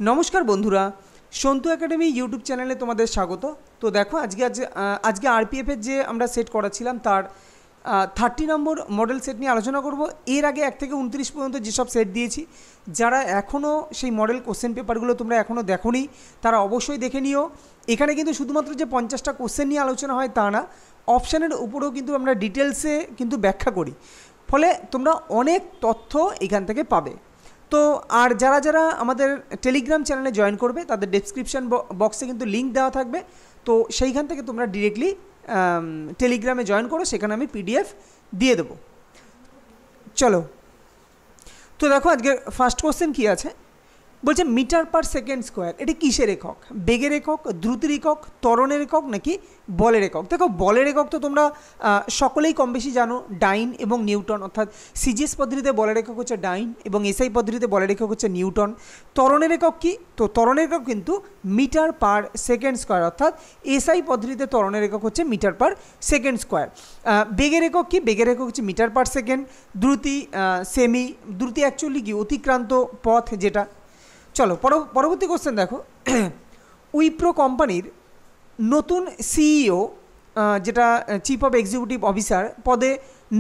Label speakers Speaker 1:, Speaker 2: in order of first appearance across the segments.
Speaker 1: নমস্কার বন্ধুরা, Santu academy YouTube চ্যানেলে তোমাদের স্বাগত। তো দেখো আজকে আরপিএফের যে আমরা সেট করাছিলাম তার 30 নম্বর মডেল সেট নিয়ে আলোচনা করব। এর আগে 1 থেকে 29 পর্যন্ত যেসব সেট দিয়েছি, যারা এখনও সেই মডেল কোশ্চেন পেপারগুলো তোমরা এখনও দেখোনি তারা অবশ্যই দেখে নিও। এখানে কিন্তু শুধুমাত্র যে 50টা কোশ্চেন নিয়ে আলোচনা হয় তা না, অপশানের উপরেও কিন্তু আমরা ডিটেলসে কিন্তু ব্যাখ্যা করি, ফলে তোমরা অনেক তথ্য এখান থেকে পাবে। তো আর যারা যারা আমাদের টেলিগ্রাম চ্যানেলে জয়েন করবে তাদের ডেসক্রিপশান বক্সে কিন্তু লিঙ্ক দেওয়া থাকবে, তো সেইখান থেকে তোমরা ডিরেক্টলি টেলিগ্রামে জয়েন করো, সেখানে আমি পিডিএফ দিয়ে দেবো। চলো, তো দেখো আজকে ফার্স্ট কোশ্চেন কী আছে, বলছে মিটার পার সেকেন্ড স্কোয়ার এটি কিসের একক? বেগের একক, দ্রুতির একক, ত্বরণের একক নাকি বলের একক? দেখো বলের একক তো তোমরা সকলেই কম বেশি জানো, ডাইন এবং নিউটন, অর্থাৎ সিজিএস পদ্ধতিতে বলের একক হচ্ছে ডাইন এবং এসআই পদ্ধতিতে বলের একক হচ্ছে নিউটন। ত্বরণের একক কি? তো ত্বরণের একক কিন্তু মিটার পার সেকেন্ড স্কোয়ার, অর্থাৎ এসআই পদ্ধতিতে ত্বরণের একক হচ্ছে মিটার পার সেকেন্ড স্কোয়ার। বেগের একক কি? বেগের একক হচ্ছে মিটার পার সেকেন্ড। দ্রুতি দ্রুতি অ্যাকচুয়ালি কি? অতিক্রান্ত পথ যেটা। চলো পরবর্তী কোশ্চেন দেখো, উইপ্রো কোম্পানির নতুন সিইও যেটা চিফ অফ এক্সিকিউটিভ অফিসার পদে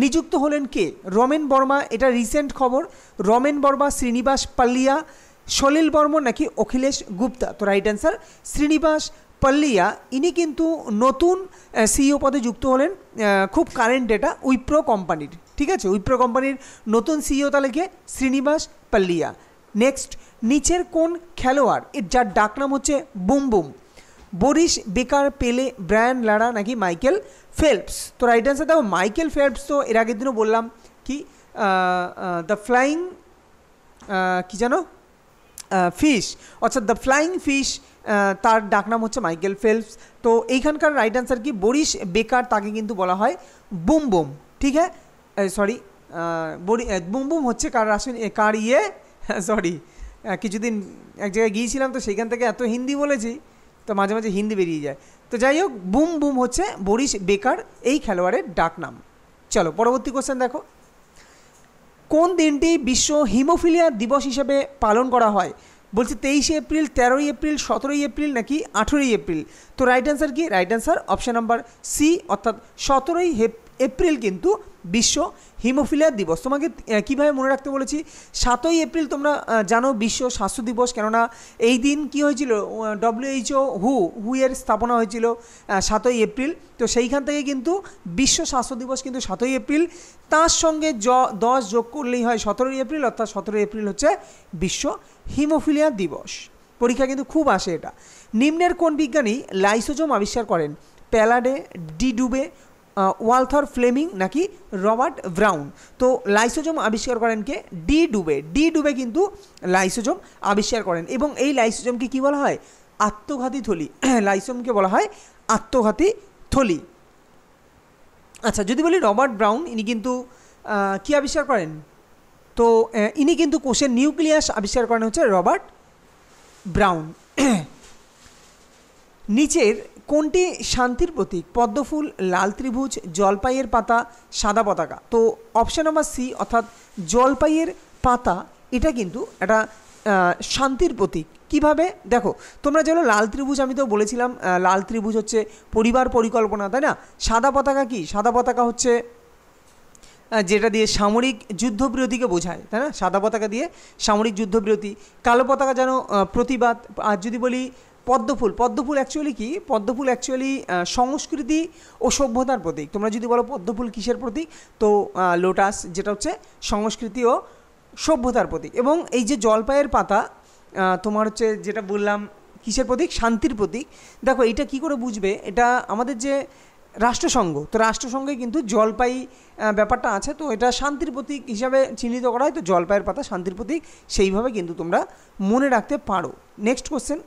Speaker 1: নিযুক্ত হলেন কে? রমেন বর্মা, এটা রিসেন্ট খবর। রমেন বর্মা, শ্রীনিবাস পাল্লিয়া, সলিল বর্মন নাকি অখিলেশ গুপ্তা? তো রাইট অ্যান্সার শ্রীনিবাস পাল্লিয়া, ইনি কিন্তু নতুন সিইও পদে যুক্ত হলেন। খুব কারেন্ট এটা, উইপ্রো কোম্পানির, ঠিক আছে? উইপ্রো কোম্পানির নতুন সিইও তাহলে কে? শ্রীনিবাস পাল্লিয়া। নেক্সট, নিচের কোন খেলোয়াড় যার ডাকনাম হচ্ছে বুম বুম? বরিস বেকার, পেলে, ব্রায়ান লারা নাকি মাইকেল ফেল্পস? তো রাইট অ্যান্সার দেখো মাইকেল ফেল্পস, তো এর আগের দিনও বললাম কি দ্য ফ্লাইং কি জানো ফিশ, অর্থাৎ দ্য ফ্লাইং ফিশ, তার ডাকনাম হচ্ছে মাইকেল ফেল্পস। তো এইখানকার রাইট অ্যান্সার কি? বরিস বেকার, তাকে কিন্তু বলা হয় বুম বুম, ঠিক হ্যাঁ? সরি, বুম বুম হচ্ছে কার সরি, কিছুদিন এক জায়গায় গিয়েছিলাম তো সেইখান থেকে এত হিন্দি বলেছি তো মাঝে মাঝে হিন্দি বেরিয়ে যায়। তো যাই হোক, বুম বুম হচ্ছে বরিস বেকার এই খেলোয়াড়ের ডাকনাম। চলো পরবর্তী কোশ্চেন দেখো, কোন দিনটি বিশ্ব হিমোফিলিয়া দিবস হিসেবে পালন করা হয়? বলছে 23 এপ্রিল, 13 এপ্রিল, 17 এপ্রিল নাকি 18 এপ্রিল? তো রাইট অ্যান্সার কি? Right answer option number C, অর্থাৎ 17 এপ্রিল কিন্তু বিশ্ব হিমোফিলিয়া দিবস। তোমাকে কীভাবে মনে রাখতে বলেছি? 7 এপ্রিল তোমরা জানো বিশ্ব স্বাস্থ্য দিবস, কেননা এই দিন কি হয়েছিল? WHO এর স্থাপনা হয়েছিল 7 এপ্রিল। তো সেইখান থেকে কিন্তু বিশ্ব স্বাস্থ্য দিবস কিন্তু 7 এপ্রিল, তার সঙ্গে 10 যোগ করলেই হয় 17 এপ্রিল, অর্থাৎ 17 এপ্রিল হচ্ছে বিশ্ব হিমোফিলিয়া দিবস। পরীক্ষা কিন্তু খুব আসে এটা। নিম্নের কোন বিজ্ঞানী লাইসোজোম আবিষ্কার করেন? প্যালাডে, ডি ডুবে, ওয়ালথার ফ্লেমিং নাকি রবার্ট ব্রাউন? তো লাইসোজোম আবিষ্কার করেন কে? ডি ডুবে। ডি ডুবে কিন্তু লাইসোজোম আবিষ্কার করেন, এবং এই লাইসোজোমকে কী বলা হয়? আত্মঘাতী থলি। লাইসোজোমকে বলা হয় আত্মঘাতী থলি। আচ্ছা, যদি বলি রবার্ট ব্রাউন, ইনি কিন্তু কী আবিষ্কার করেন? তো ইনি কিন্তু কোষের নিউক্লিয়াস আবিষ্কার করেন হচ্ছে রবার্ট ব্রাউন। নিচের কোনটি শান্তির প্রতীক? পদ্মফুল, লাল ত্রিভুজ, জলপাইয়ের পাতা, সাদা পতাকা? তো অপশান নাম্বার সি, অর্থাৎ জলপাইয়ের পাতা, এটা কিন্তু একটা শান্তির প্রতীক। কিভাবে? দেখো তোমরা জানো লাল ত্রিভুজ, আমি তো বলেছিলাম লাল ত্রিভুজ হচ্ছে পরিবার পরিকল্পনা, তাই না? সাদা পতাকা কি? সাদা পতাকা হচ্ছে যেটা দিয়ে সামরিক যুদ্ধবিরতিকে বোঝায়, তাই না? সাদা পতাকা দিয়ে সামরিক যুদ্ধবিরতি। কালো পতাকা যেন প্রতিবাদ। আর যদি বলি পদ্মফুল, পদ্মফুল অ্যাকচুয়ালি কি? পদ্মফুল অ্যাকচুয়ালি সংস্কৃতি ও সভ্যতার প্রতীক। তোমরা যদি বলো পদ্মফুল কিসের প্রতীক, তো লোটাস, যেটা হচ্ছে সংস্কৃতি ও সভ্যতার প্রতীক। এবং এই যে জলপাইয়ের পাতা তোমার হচ্ছে যেটা বললাম কিসের প্রতীক? শান্তির প্রতীক। দেখো এটা কি করে বুঝবে? এটা আমাদের যে রাষ্ট্রসংঘ, তো রাষ্ট্রসংঘে কিন্তু জলপাই ব্যাপারটা আছে, তো এটা শান্তির প্রতীক হিসাবে চিহ্নিত করা হয়। তো জলপাইয়ের পাতা শান্তির প্রতীক, সেইভাবে কিন্তু তোমরা মনে রাখতে পারো। নেক্সট কোশ্চেন,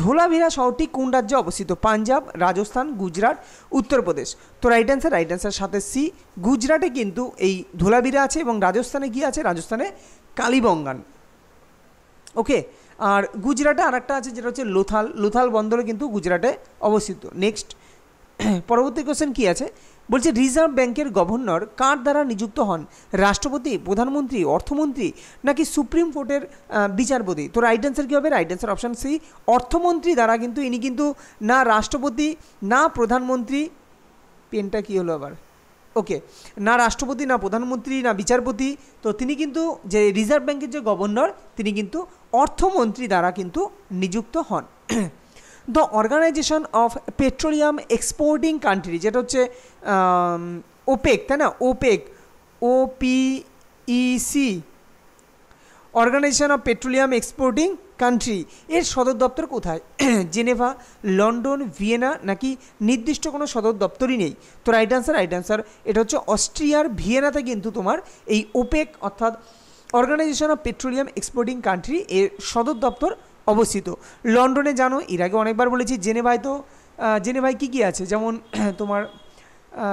Speaker 1: ধোলাভিরা শহরটি কোন রাজ্যে অবস্থিত? পাঞ্জাব, রাজস্থান, গুজরাট, উত্তরপ্রদেশ? তো রাইট অ্যান্সার সাথে সি, গুজরাটে কিন্তু এই ধোলাভিরা আছে, এবং রাজস্থানে কি আছে? রাজস্থানে কালীবঙ্গান। ওকে, আর গুজরাটে আরেকটা আছে যেটা হচ্ছে লোথাল। লোথাল বন্দরে কিন্তু গুজরাটে অবস্থিত। নেক্সট, পরবর্তী কোশ্চেন কি আছে? বলছে রিজার্ভ ব্যাংকের গভর্নর কার দ্বারা নিযুক্ত হন? রাষ্ট্রপতি, প্রধানমন্ত্রী, অর্থমন্ত্রী নাকি সুপ্রিম কোর্টের বিচারপতি? তো রাইট অ্যান্সার কী হবে? রাইট অ্যান্সার অপশান সি, অর্থমন্ত্রী দ্বারা। কিন্তু ইনি কিন্তু না রাষ্ট্রপতি না প্রধানমন্ত্রী, পেনটা কী হলো আবার, ওকে, না রাষ্ট্রপতি না প্রধানমন্ত্রী না বিচারপতি, তো তিনি কিন্তু যে রিজার্ভ ব্যাংকের যে গভর্নর তিনি কিন্তু অর্থমন্ত্রী দ্বারা কিন্তু নিযুক্ত হন। The organisation of petroleum exporting country, যেটা হচ্ছে ওপেক, তাই না, opaque, OPEC, organisation of petroleum exporting country, এর সদর দপ্তর কোথায়? জেনেভা, লন্ডন, ভিয়েনা নাকি নির্দিষ্ট কোনো সদর দপ্তরই নেই? তো রাইট অ্যান্সার এটা হচ্ছে অস্ট্রিয়ার ভিয়েনাতে কিন্তু তোমার এই ওপেক অর্থাৎ organisation of petroleum exporting country এর সদর দপ্তর অবস্থিত। লন্ডনে জানো, এর আগে অনেকবার বলেছি। জেনেভায় তো জেনেভায় কী কী আছে, যেমন তোমার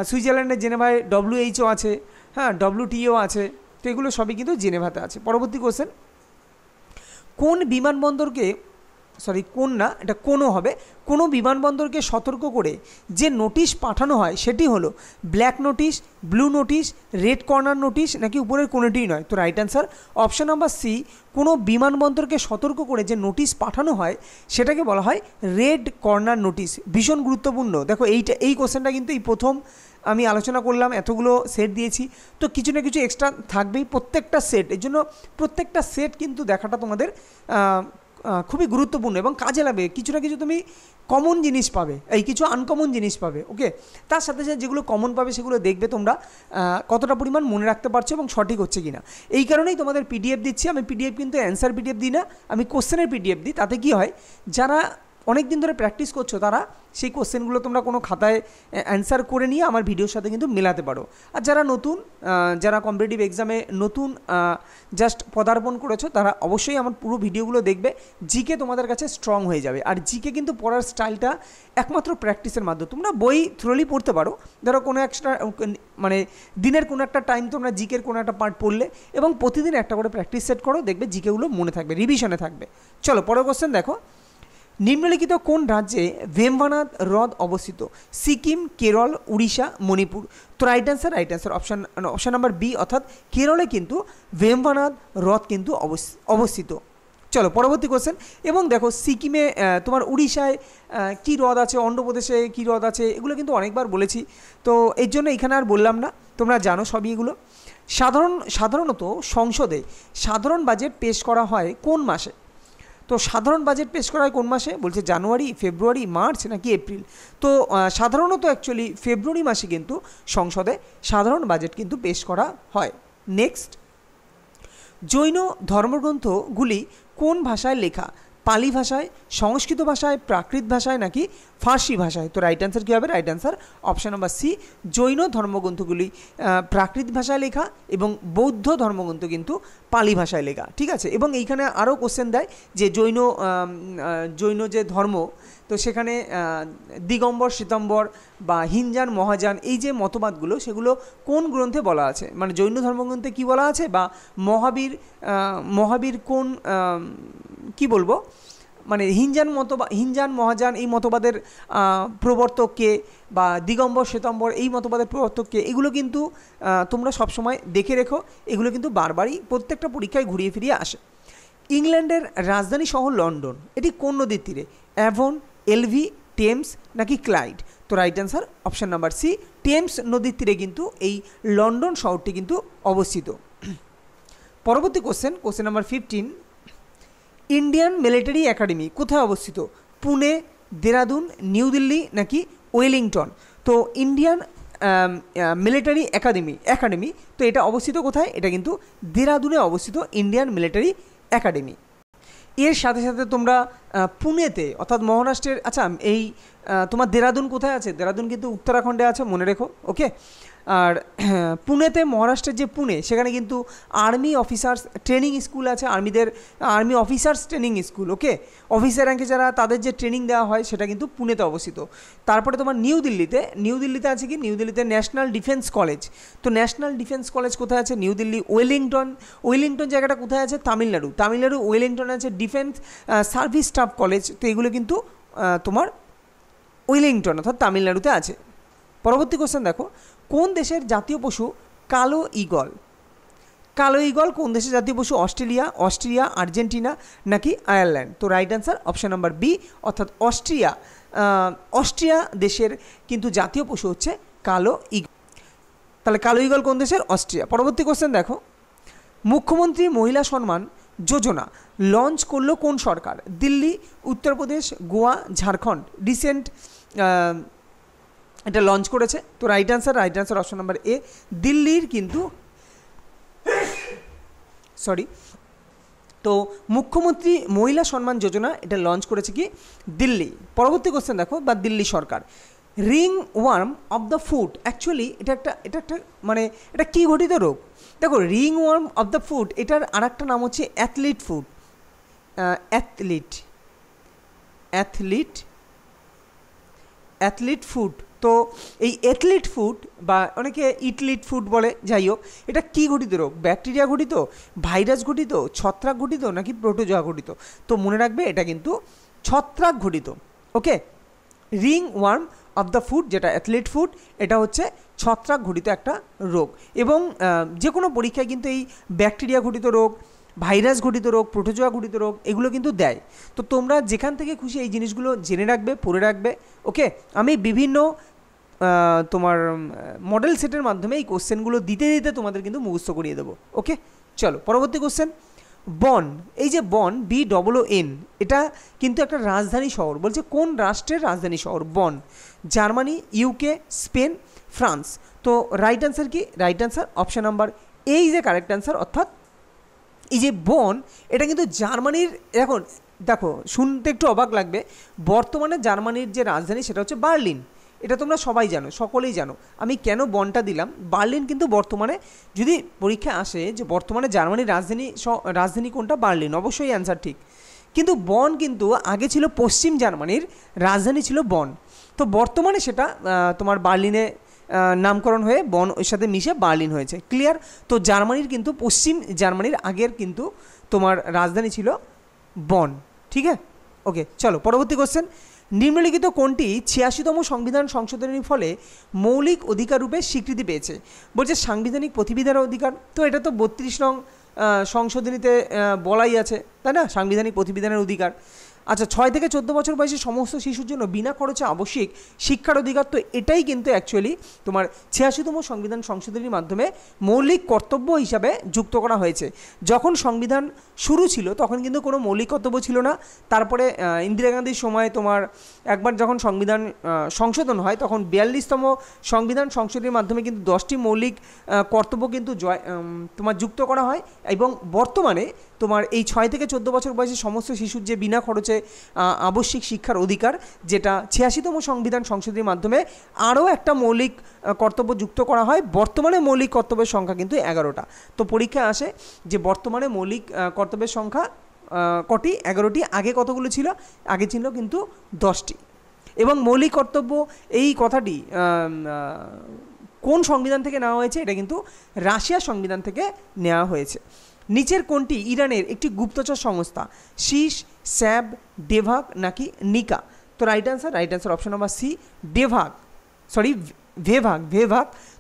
Speaker 1: সুইজারল্যান্ডের জেনেভায় WHO আছে, হ্যাঁ, WTO আছে, তো এগুলো সবই কিন্তু জেনেভাতে আছে। পরবর্তী কোশ্চেন, কোন বিমানবন্দরকে, সরি কোন না, এটা কোনো হবে, কোনো বিমানবন্দরকে সতর্ক করে যে নোটিশ পাঠানো হয় সেটি হলো black notice, blue notice, red corner notice নাকি উপরের কোনোটিই নয়? তো right answer option number C, কোনো বিমানবন্দরকে সতর্ক করে যে নোটিশ পাঠানো হয় সেটাকে বলা হয় রেড কর্নার নোটিশ। ভীষণ গুরুত্বপূর্ণ। দেখো এই কোশ্চেনটা কিন্তু এই প্রথম আমি আলোচনা করলাম, এতগুলো সেট দিয়েছি, তো কিছু না কিছু এক্সট্রা থাকবেই প্রত্যেকটা সেট, এর জন্য প্রত্যেকটা সেট কিন্তু দেখাটা তোমাদের খুবই গুরুত্বপূর্ণ এবং কাজে লাগবে। কিছু না কিছু তুমি কমন জিনিস পাবে, এই কিছু আনকমন জিনিস পাবে, ওকে। তার সাথে সাথে যেগুলো কমন পাবে সেগুলো দেখবে তোমরা কতটা পরিমাণ মনে রাখতে পারছো এবং সঠিক হচ্ছে কিনা। এই কারণেই তোমাদের PDF দিচ্ছি। আমি PDF কিন্তু অ্যান্সার PDF দিই না, আমি কোশ্চেনের PDF দিই। তাতে কি হয়, যারা অনেক দিন ধরে প্র্যাকটিস করছো তারা সেই কোশ্চেনগুলো তোমরা কোনো খাতায় অ্যান্সার করে নিয়ে আমার ভিডিওর সাথে কিন্তু মেলাতে পারো। আর যারা নতুন, যারা কম্পিটিটিভ এক্সামে নতুন জাস্ট পদার্পণ করেছো তারা অবশ্যই আমার পুরো ভিডিওগুলো দেখবে। জিকে তোমাদের কাছে স্ট্রং হয়ে যাবে। আর জিকে কিন্তু পড়ার স্টাইলটা একমাত্র প্র্যাকটিসের মাধ্যমে। তোমরা বই থ্রোলি পড়তে পারো, ধরো কোনো একটা মানে দিনের কোনো একটা টাইম তোমরা জিকের কোনো একটা পার্ট পড়লে এবং প্রতিদিন একটা করে প্র্যাকটিস সেট করো, দেখবে জিকেগুলো মনে থাকবে, রিভিশনে থাকবে। চলো পরের কোশ্চেন দেখো, নিম্নলিখিত কোন রাজ্যে ভেম্বানাদ হ্রদ অবস্থিত? সিকিম, কেরল, উড়িষ্যা, মণিপুর? তো right answer option number B, অর্থাৎ কেরলে কিন্তু ভেম্বানাদ হ্রদ কিন্তু অবস্থিত। চলো পরবর্তী কোশ্চেন, এবং দেখো সিকিমে, তোমার উড়িষ্যায় কী হ্রদ আছে, অন্ধ্রপ্রদেশে কী হ্রদ আছে, এগুলো কিন্তু অনেকবার বলেছি, তো এর জন্য এখানে আর বললাম না, তোমরা জানো সবই এগুলো। সাধারণত সংসদে সাধারণ বাজেট পেশ করা হয় কোন মাসে? তো সাধারণ বাজেট পেশ করা হয় কোন মাসে? বলছে জানুয়ারি, ফেব্রুয়ারি, মার্চ নাকি এপ্রিল? তো সাধারণত অ্যাকচুয়ালি ফেব্রুয়ারি মাসে কিন্তু সংসদে সাধারণ বাজেট কিন্তু পেশ করা হয়। নেক্সট, জৈন ধর্মগ্রন্থগুলি কোন ভাষায় লেখা? পালি ভাষায়, সংস্কৃত ভাষায়, প্রাকৃত ভাষায় নাকি ফার্সি ভাষায়? তো রাইট অ্যান্সার কী হবে? Right answer option number C, Jain ধর্মগ্রন্থগুলি প্রাকৃত ভাষায় লেখা এবং বৌদ্ধ ধর্মগ্রন্থ কিন্তু পালি ভাষায় লেখা, ঠিক আছে। এবং এইখানে আরও কোশ্চেন দেয় যে জৈন যে ধর্ম, তো সেখানে দিগম্বর, শ্বেতাম্বর বা হিনজান, মহাযান, এই যে মতবাদগুলো সেগুলো কোন গ্রন্থে বলা আছে, মানে জৈন ধর্মগ্রন্থে কি বলা আছে, বা মহাবীর কোন কি বলবো, মানে হিনজান মহাযান এই মতবাদের প্রবর্তককে, বা দিগম্বর, শ্বেতাম্বর এই মতবাদের প্রবর্তককে, এগুলো কিন্তু তোমরা সবসময় দেখে রেখো, এগুলো কিন্তু বারবারই প্রত্যেকটা পরীক্ষায় ঘুরিয়ে ফিরিয়ে আসে। ইংল্যান্ডের রাজধানী শহর লন্ডন, এটি কোন নদীর তীরে? অ্যাভন, এলভি, টেমস নাকি ক্লাইড? তো right answer option number C, Thames নদীর তীরে কিন্তু এই লন্ডন শহরটি কিন্তু অবস্থিত। পরবর্তী question number 15, Indian military academy কোথায় অবস্থিত? পুনে, দেরাদুন, নিউ দিল্লি নাকি ওয়েলিংটন? তো ইন্ডিয়ান মিলিটারি একাডেমি তো এটা অবস্থিত কোথায়? এটা কিন্তু দেরাদুনে অবস্থিত ইন্ডিয়ান মিলিটারি একাডেমি। এর সাথে সাথে তোমরা পুনেতে, অর্থাৎ মহারাষ্ট্রের, আচ্ছা এই তোমার দেরাদুন কোথায় আছে? দেরাদুন কিন্তু উত্তরাখণ্ডে আছে, মনে রেখো, ওকে। আর পুনেতে, মহারাষ্ট্রের যে পুনে, সেখানে কিন্তু আর্মি অফিসার্স ট্রেনিং স্কুল আছে, আর্মি অফিসার্স ট্রেনিং স্কুল, ওকে। অফিসার র্যাঙ্কে যারা, তাদের যে ট্রেনিং দেওয়া হয় সেটা কিন্তু পুনেতে অবস্থিত। তারপরে তোমার নিউ দিল্লিতে আছে কি? নিউ দিল্লিতে ন্যাশনাল ডিফেন্স কলেজ। তো ন্যাশনাল ডিফেন্স কলেজ কোথায় আছে? নিউ দিল্লি। ওয়েলিংটন জায়গাটা কোথায় আছে? তামিলনাড়ু ওয়েলিংটনে আছে ডিফেন্স সার্ভিস স্টাফ কলেজ। তো এগুলো কিন্তু তোমার ওয়েলিংটন অর্থাৎ তামিলনাড়ুতে আছে। পরবর্তী কোশ্চেন দেখো, কোন দেশের জাতীয় পশু কালো ঈগল? কালো ঈগল কোন দেশের জাতীয় পশু? অস্ট্রিয়া, আর্জেন্টিনা নাকি আয়ারল্যান্ড? তো right answer option number B, অর্থাৎ অস্ট্রিয়া দেশের কিন্তু জাতীয় পশু হচ্ছে কালো ঈগল। তাহলে কালো ঈগল কোন দেশের? অস্ট্রিয়া। পরবর্তী কোশ্চেন দেখো, মুখ্যমন্ত্রী মহিলা সম্মান যোজনা লঞ্চ করলো কোন সরকার? দিল্লি, উত্তরপ্রদেশ, গোয়া, ঝাড়খণ্ড রিসেন্ট এটা লঞ্চ করেছে। তো right answer option number A, দিল্লির কিন্তু তো মুখ্যমন্ত্রী মহিলা সম্মান যোজনা এটা লঞ্চ করেছে কি? দিল্লি। পরবর্তী কোশ্চেন দেখো, বা দিল্লি সরকার। Ringworm of the foot, actually এটা একটা মানে এটা কী ঘটিত রোগ? দেখো, ringworm of the foot এটার আর একটা নাম হচ্ছে অ্যাথলিট ফুট। তো এই অ্যাথলিট ফুট বা অনেকে ইটলিট ফুট বলে, যাই হোক, এটা কী ঘটিত রোগ? ব্যাকটেরিয়া ঘটিত, ভাইরাস ঘটিত, ছত্রাক ঘটিত নাকি প্রোটোজোয়া ঘটিত? তো মনে রাখবে এটা কিন্তু ছত্রাক ঘটিত। Okay, ringworm of the foot যেটা অ্যাথলিট ফুট, এটা হচ্ছে ছত্রাক ঘটিত একটা রোগ। এবং যে কোনো পরীক্ষায় কিন্তু এই ব্যাকটেরিয়া ঘটিত রোগ, ভাইরাস ঘটিত রোগ, প্রোটোজোয়া ঘটিত রোগ এগুলো কিন্তু দেয়। তো তোমরা যেখান থেকে খুশি এই জিনিসগুলো জেনে রাখবে, পড়ে রাখবে। ওকে, আমি বিভিন্ন তোমার মডেল সেটের মাধ্যমে এই কোশ্চেনগুলো দিতে দিতে তোমাদের কিন্তু মুখস্থ করিয়ে দেবো। ওকে, চলো পরবর্তী কোশ্চেন। বন, এই যে বন, BOON, এটা কিন্তু একটা রাজধানী শহর। বলছে কোন রাষ্ট্রের রাজধানী শহর? বন, জার্মানি, UK, স্পেন, ফ্রান্স। তো রাইট অ্যান্সার কি? রাইট অ্যান্সার অপশান নাম্বার এই যে কারেক্ট অ্যান্সার, অর্থাৎ এই যে বন এটা কিন্তু জার্মানির। এখন দেখো, শুনতে একটু অবাক লাগবে, বর্তমানে জার্মানির যে রাজধানী সেটা হচ্ছে বার্লিন। এটা তোমরা সবাই জানো, সকলেই জানো। আমি কেন বনটা দিলাম? বার্লিন কিন্তু বর্তমানে যদি পরীক্ষা আসে যে বর্তমানে জার্মানির রাজধানী কোনটা? বার্লিন, অবশ্যই অ্যান্সার ঠিক। কিন্তু বন কিন্তু আগে ছিল পশ্চিম জার্মানির রাজধানী ছিল বন। তো বর্তমানে সেটা তোমার বার্লিনে নামকরণ হয়ে বন ওর সাথে মিশে বার্লিন হয়েছে। ক্লিয়ার? তো জার্মানির কিন্তু পশ্চিম জার্মানির আগের কিন্তু তোমার রাজধানী ছিল বন। ঠিক আছে? ওকে, চলো পরবর্তী কোশ্চেন। নিম্নলিখিত কোনটি 86তম সংবিধান সংশোধনীর ফলে মৌলিক অধিকার রূপে স্বীকৃতি পেয়েছে? বলছে সাংবিধানিক প্রতিবিধানের অধিকার। তো এটা তো 32 নং সংশোধনীতে বলাই আছে, তাই না? সাংবিধানিক প্রতিবিধানের অধিকার। আচ্ছা, 6 থেকে 14 বছর বয়সী সমস্ত শিশুর জন্য বিনা খরচে আবশ্যিক শিক্ষার অধিকার। তো এটাই কিন্তু অ্যাকচুয়ালি তোমার 86তম সংবিধান সংশোধনীর মাধ্যমে মৌলিক কর্তব্য হিসাবে যুক্ত করা হয়েছে। যখন সংবিধান শুরু ছিল তখন কিন্তু কোনো মৌলিক কর্তব্য ছিল না। তারপরে ইন্দিরা গান্ধীর সময় তোমার একবার যখন সংবিধান সংশোধন হয় তখন 42তম সংবিধান সংশোধনীর মাধ্যমে কিন্তু 10টি মৌলিক কর্তব্য কিন্তু তোমার যুক্ত করা হয়। এবং বর্তমানে তোমার এই 6 থেকে 14 বছর বয়সী সমস্ত শিশুর যে বিনা খরচে আবশ্যিক শিক্ষার অধিকার, যেটা 86তম সংবিধান সংশোধনীর মাধ্যমে আরও একটা মৌলিক কর্তব্য যুক্ত করা হয়। বর্তমানে মৌলিক কর্তব্যের সংখ্যা কিন্তু 11টা। তো পরীক্ষায় আসে যে বর্তমানে মৌলিক কর্তব্যের সংখ্যা কটি? 11টি। আগে কতগুলো ছিল? আগে ছিল কিন্তু 10টি। এবং মৌলিক কর্তব্য এই কথাটি কোন সংবিধান থেকে নেওয়া হয়েছে? এটা কিন্তু রাশিয়ার সংবিধান থেকে নেওয়া হয়েছে। নিচের কোনটি ইরানের একটি গুপ্তচর সংস্থা? শীস, স্যাব, ডেভাগ নাকি নিকা? তো right answer option number C, ভেভাগ।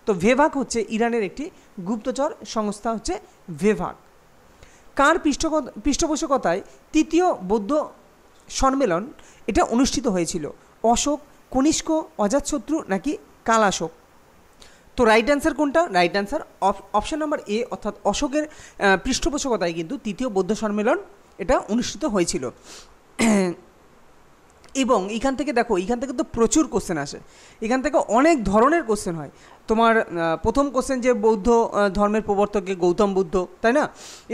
Speaker 1: তো ভেভাগ হচ্ছে ইরানের একটি গুপ্তচর সংস্থা, হচ্ছে ভেভাগ। কার পৃষ্ঠপোষকতায় তৃতীয় বৌদ্ধ সম্মেলন এটা অনুষ্ঠিত হয়েছিল? অশোক, কনিষ্ক, অজাতশত্রু নাকি কালাশোক? তো রাইট অ্যান্সার কোনটা? Right answer option number A, অর্থাৎ অশোকের পৃষ্ঠপোষকতায় কিন্তু তৃতীয় বৌদ্ধ সম্মেলন এটা অনুষ্ঠিত হয়েছিল। এবং এখান থেকে দেখো, এখান থেকে তো প্রচুর কোশ্চেন আসে, এখান থেকে অনেক ধরনের কোশ্চেন হয়। তোমার প্রথম কোশ্চেন যে বৌদ্ধ ধর্মের প্রবর্তকে গৌতম বুদ্ধ, তাই না?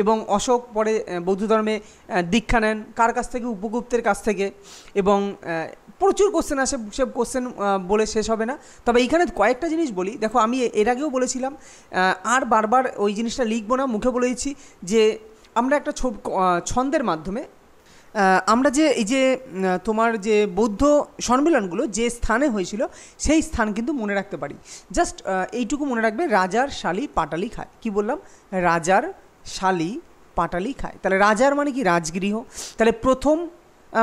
Speaker 1: এবং অশোক পরে বৌদ্ধ ধর্মে দীক্ষা নেন কার কাছ থেকে? উপগুপ্তের কাছ থেকে। এবং প্রচুর কোশ্চেন আসে, সব কোশ্চেন বলে শেষ হবে না। তবে এইখানে কয়েকটা জিনিস বলি, দেখো আমি এর আগেও বলেছিলাম, আর বারবার ওই জিনিসটা লিখবো না, মুখে বলে দিচ্ছি যে আমরা একটা ছন্দের মাধ্যমে আমরা যে এই যে তোমার যে বৌদ্ধ সম্মেলনগুলো যে স্থানে হয়েছিল সেই স্থান কিন্তু মনে রাখতে পারি। জাস্ট এইটুকু মনে রাখবে, রাজার শালি পাটালি খায়। কি বললাম? রাজার শালি পাটালি খায়। তাহলে রাজার মানে কি? রাজগৃহ। তাহলে প্রথম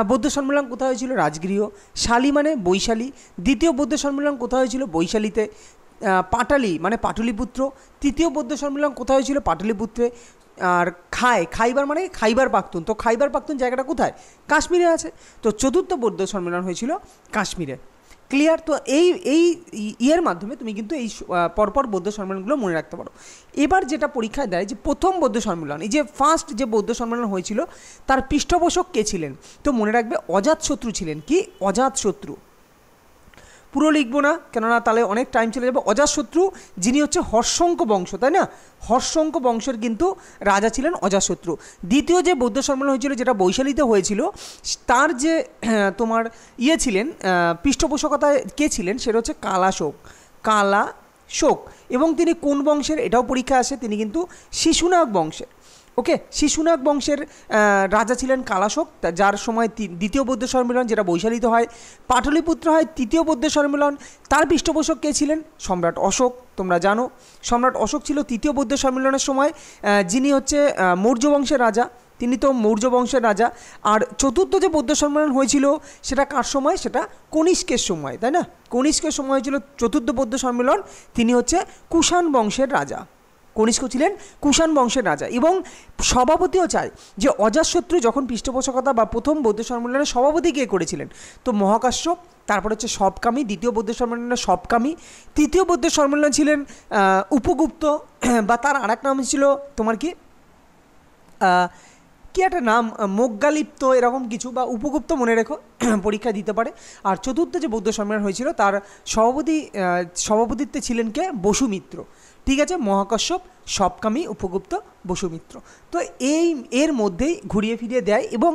Speaker 1: বৌদ্ধ সম্মেলন কোথায় হয়েছিল? রাজগৃহ। শালী মানে বৈশালী। দ্বিতীয় বৌদ্ধ সম্মেলন কোথায় হয়েছিল? বৈশালীতে। পাটালি মানে পাটলিপুত্র। তৃতীয় বৌদ্ধ সম্মেলন কোথায় হয়েছিল? পাটলিপুত্রে। আর খাইবার মানে খাইবার পাখতুন। তো খাইবার পাখতুন জায়গাটা কোথায়? কাশ্মীরে আছে। তো চতুর্থ বৌদ্ধ সম্মেলন হয়েছিল কাশ্মীরে। ক্লিয়ার? তো এই ইয়ের মাধ্যমে তুমি কিন্তু এই পরপর বৌদ্ধ সম্মেলনগুলো মনে রাখতে পারো। এবার যেটা পরীক্ষায় দেয় যে প্রথম বৌদ্ধ সম্মেলন, এই যে ফার্স্ট যে বৌদ্ধ সম্মেলন হয়েছিল তার পৃষ্ঠপোষক কে ছিলেন? তো মনে রাখবে অজাতশত্রু ছিলেন। কি? অজাতশত্রু। পুরো লিখবো না, কেননা তাহলে অনেক টাইম চলে যাবে। অজাতশত্রু যিনি হচ্ছে হর্ষঙ্ক বংশ, তাই না? হর্ষঙ্ক বংশের কিন্তু রাজা ছিলেন অজাতশত্রু। দ্বিতীয় যে বৌদ্ধ সম্মেলন হয়েছিল যেটা বৈশালীতে হয়েছিল, তার যে তোমার ছিলেন, পৃষ্ঠপোষকতায় কে ছিলেন সেটা হচ্ছে কালাশোক। এবং তিনি কোন বংশের? এটাও পরীক্ষা আসে। তিনি কিন্তু শিশুনাগ বংশের। ওকে, শিশুনাগ বংশের রাজা ছিলেন কালাশোক, যার সময় দ্বিতীয় বৌদ্ধ সম্মেলন যেটা বৈশালীতে হয়। পাটলিপুত্র হয় তৃতীয় বৌদ্ধ সম্মেলন। তার পৃষ্ঠপোষক কে ছিলেন? সম্রাট অশোক। তোমরা জানো সম্রাট অশোক ছিল তৃতীয় বৌদ্ধ সম্মেলনের সময় যিনি হচ্ছে মৌর্য বংশের রাজা। তিনি তো মৌর্য বংশের রাজা। আর চতুর্থ যে বৌদ্ধ সম্মেলন হয়েছিল সেটা কার সময়? সেটা কনিষ্কের সময়, তাই না? কনিষ্কের সময় হয়েছিল চতুর্থ বৌদ্ধ সম্মেলন। তিনি হচ্ছে কুষাণ বংশের রাজা। কনিষ্ক ছিলেন কুষাণ বংশের রাজা। এবং সভাপতিও চায় যে অজাতশত্রু যখন পৃষ্ঠপোষকতা বা প্রথম বৌদ্ধ সম্মেলনের সভাপতি কে করেছিলেন? তো মহাকাশ্যপ। তারপর হচ্ছে সবকামী, দ্বিতীয় বৌদ্ধ সম্মেলনের সবকামী। তৃতীয় বৌদ্ধ সম্মেলন ছিলেন উপগুপ্ত, বা তার আর এক নাম ছিল তোমার কি একটা নাম, মোগ্গালিপ্ত এরকম কিছু, বা উপগুপ্ত মনে রেখো, পরীক্ষা দিতে পারে। আর চতুর্থ যে বৌদ্ধ সম্মেলন হয়েছিল তার সভাপতিত্বে ছিলেন কে? বসুমিত্র। ঠিক আছে, মহাকাশ্যপ, সবকামী, উপগুপ্ত, বসুমিত্র। তো এর মধ্যেই ঘুরিয়ে ফিরিয়ে দেয় এবং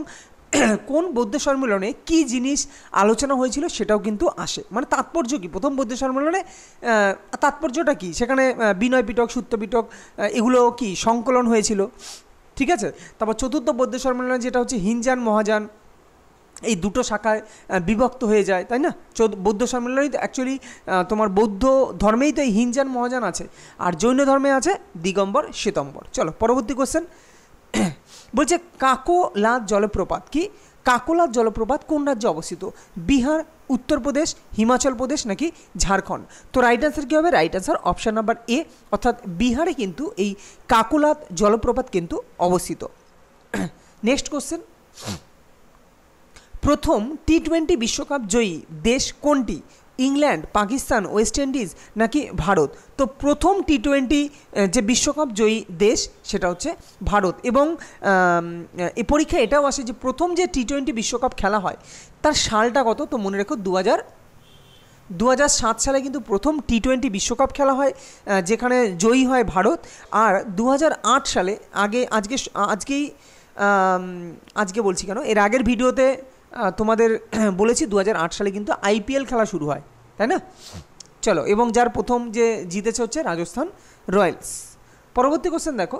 Speaker 1: কোন বৌদ্ধ সম্মেলনে কী জিনিস আলোচনা হয়েছিল সেটাও কিন্তু আসে। মানে তাৎপর্য কী প্রথম বৌদ্ধ সম্মেলনে, তাৎপর্যটা কী, সেখানে বিনয় পিটক, সূত্র পিটক এগুলো কি সংকলন হয়েছিল। ঠিক আছে, তারপর চতুর্থ বৌদ্ধ সম্মেলনে যেটা হচ্ছে হিনযান মহাযান, এই দুটো শাখায় বিভক্ত হয়ে যায়, তাই না? বৌদ্ধ সম্মেলনই অ্যাকচুয়ালি তোমার বৌদ্ধ ধর্মেই তো এই হিনযান মহাযান আছে, আর জৈন ধর্মে আছে দিগম্বর শ্বেতম্বর। চলো পরবর্তী কোশ্চেন। বলছে কাকোলাদ জলপ্রপাত কি? কাকোলাদ জলপ্রপাত কোন রাজ্যে অবস্থিত? বিহার, উত্তরপ্রদেশ, হিমাচল প্রদেশ নাকি ঝাড়খণ্ড? তো রাইট অ্যান্সার কী হবে? Right answer option number A, অর্থাৎ বিহারে কিন্তু এই কাকোলাদ জলপ্রপাত কিন্তু অবস্থিত। Next question. প্রথম টি-20 বিশ্বকাপ জয়ী দেশ কোনটি? ইংল্যান্ড, পাকিস্তান, ওয়েস্ট ইন্ডিজ নাকি ভারত? তো প্রথম টি-20 যে বিশ্বকাপ জয়ী দেশ সেটা হচ্ছে ভারত। এবং এই পরীক্ষায় এটাও আসে যে প্রথম যে টি-20 বিশ্বকাপ খেলা হয় তার সালটা কত? তো মনে রেখো 2007 সালে কিন্তু প্রথম টি-20 বিশ্বকাপ খেলা হয়, যেখানে জয়ী হয় ভারত। আর 2008 সালে আজকে বলছি কেন, এর আগের ভিডিওতে তোমাদের বলেছি 2008 সালে কিন্তু আইপিএল খেলা শুরু হয়, তাই না? চলো, এবং যার প্রথম যে জিতেছে হচ্ছে রাজস্থান রয়্যালস। পরবর্তী কোশ্চেন দেখো।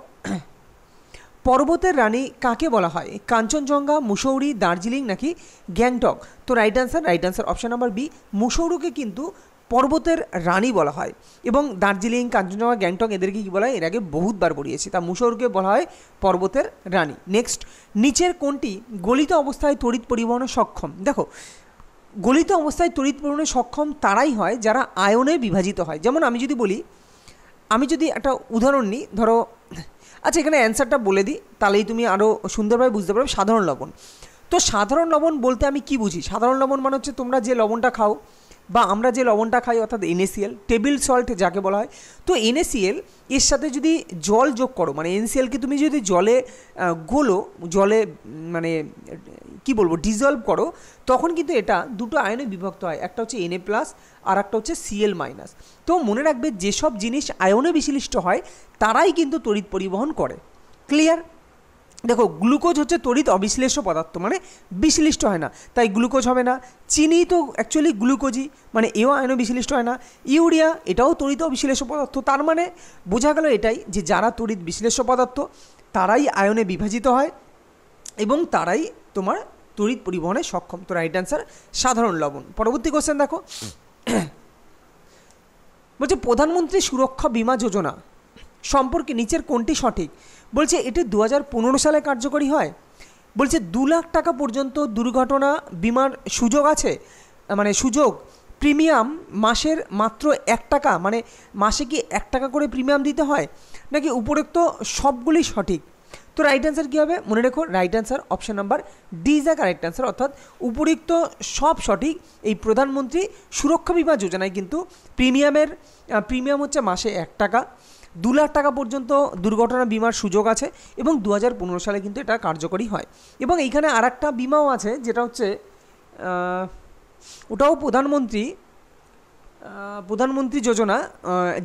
Speaker 1: পর্বতের রানী কাকে বলা হয়? কাঞ্চনজঙ্ঘা, মুসৌরি, দার্জিলিং নাকি গ্যাংটক? তো right answer option number B, মুসৌরিকে কিন্তু পর্বতের রানী বলা হয়। এবং দার্জিলিং, কাঞ্চনজঙ্ঘা, গ্যাংটক এদেরকে কী বলা হয়? এর আগে বহুতবার পড়িয়েছি। তা মুসৌরিকে বলা হয় পর্বতের রানী। নেক্সট, নিচের কোনটি গলিত অবস্থায় তড়িৎ পরিবহনে সক্ষম? দেখো, গলিত অবস্থায় তড়িৎ পরিবহনে সক্ষম তারাই হয় যারা আয়নে বিভাজিত হয়। যেমন আমি যদি একটা উদাহরণ নিই, ধরো, আচ্ছা এখানে অ্যান্সারটা বলে দিই, তাহলেই তুমি আরও সুন্দরভাবে বুঝতে পারবে। সাধারণ লবণ। তো সাধারণ লবণ বলতে আমি কি বুঝি? সাধারণ লবণ মানে হচ্ছে তোমরা যে লবণটা খাও বা আমরা যে লবণটা খাই, অর্থাৎ NaCl, টেবিল সল্ট যাকে বলা হয়। তো NaCl এর সাথে যদি জল যোগ করো, মানে NaClকে তুমি যদি জলে মানে কি বলবো ডিজলভ করো, তখন কিন্তু এটা দুটো আয়নে বিভক্ত হয়। একটা হচ্ছে Na+ আর একটা হচ্ছে Cl-। তো মনে রাখবে যেসব জিনিস আয়নে বিশিষ্ট হয় তারাই কিন্তু তড়িৎ পরিবহন করে। ক্লিয়ার? দেখো, গ্লুকোজ হচ্ছে তড়িৎ অবিশ্লেষ্য পদার্থ, মানে বিশ্লিষ্ট হয় না, তাই গ্লুকোজ হবে না। চিনি তো অ্যাকচুয়ালি গ্লুকোজই, মানে এও আয়নে বিশ্লিষ্ট হয় না। ইউরিয়া এটাও তড়িৎ অবিশ্লেষ্য পদার্থ। তার মানে বোঝা গেল এটাই যে যারা তড়িৎ বিশ্লেষ্য পদার্থ তারাই আয়নে বিভাজিত হয় এবং তারাই তোমার তড়িৎ পরিবহনে সক্ষম। তো রাইট অ্যান্সার সাধারণ লবণ। পরবর্তী কোশ্চেন দেখো। বলছে প্রধানমন্ত্রী সুরক্ষা বিমা যোজনা সম্পর্কে নিচের কোনটি সঠিক? বলছে এটি 2015 সালে কার্যকরী হয়, বলছে 2 লাখ টাকা পর্যন্ত দুর্ঘটনা বিমার সুযোগ আছে, মানে সুযোগ প্রিমিয়াম মাসের মাত্র 1 টাকা, মানে মাসে কি 1 টাকা করে প্রিমিয়াম দিতে হয় নাকি উপরোক্ত সবগুলি সঠিক? তো রাইট অ্যান্সার কী হবে মনে রেখো, right answer option number D is the correct answer, অর্থাৎ উপরোক্ত সব সঠিক। এই প্রধানমন্ত্রী সুরক্ষা বিমা যোজনায় কিন্তু প্রিমিয়াম হচ্ছে মাসে 1 টাকা, 2 লাখ টাকা পর্যন্ত দুর্ঘটনা বিমার সুযোগ আছে এবং 2015 সালে কিন্তু এটা কার্যকরী হয়। এবং এইখানে আর একটা বিমাও আছে যেটা হচ্ছে ওটাও প্রধানমন্ত্রী যোজনা,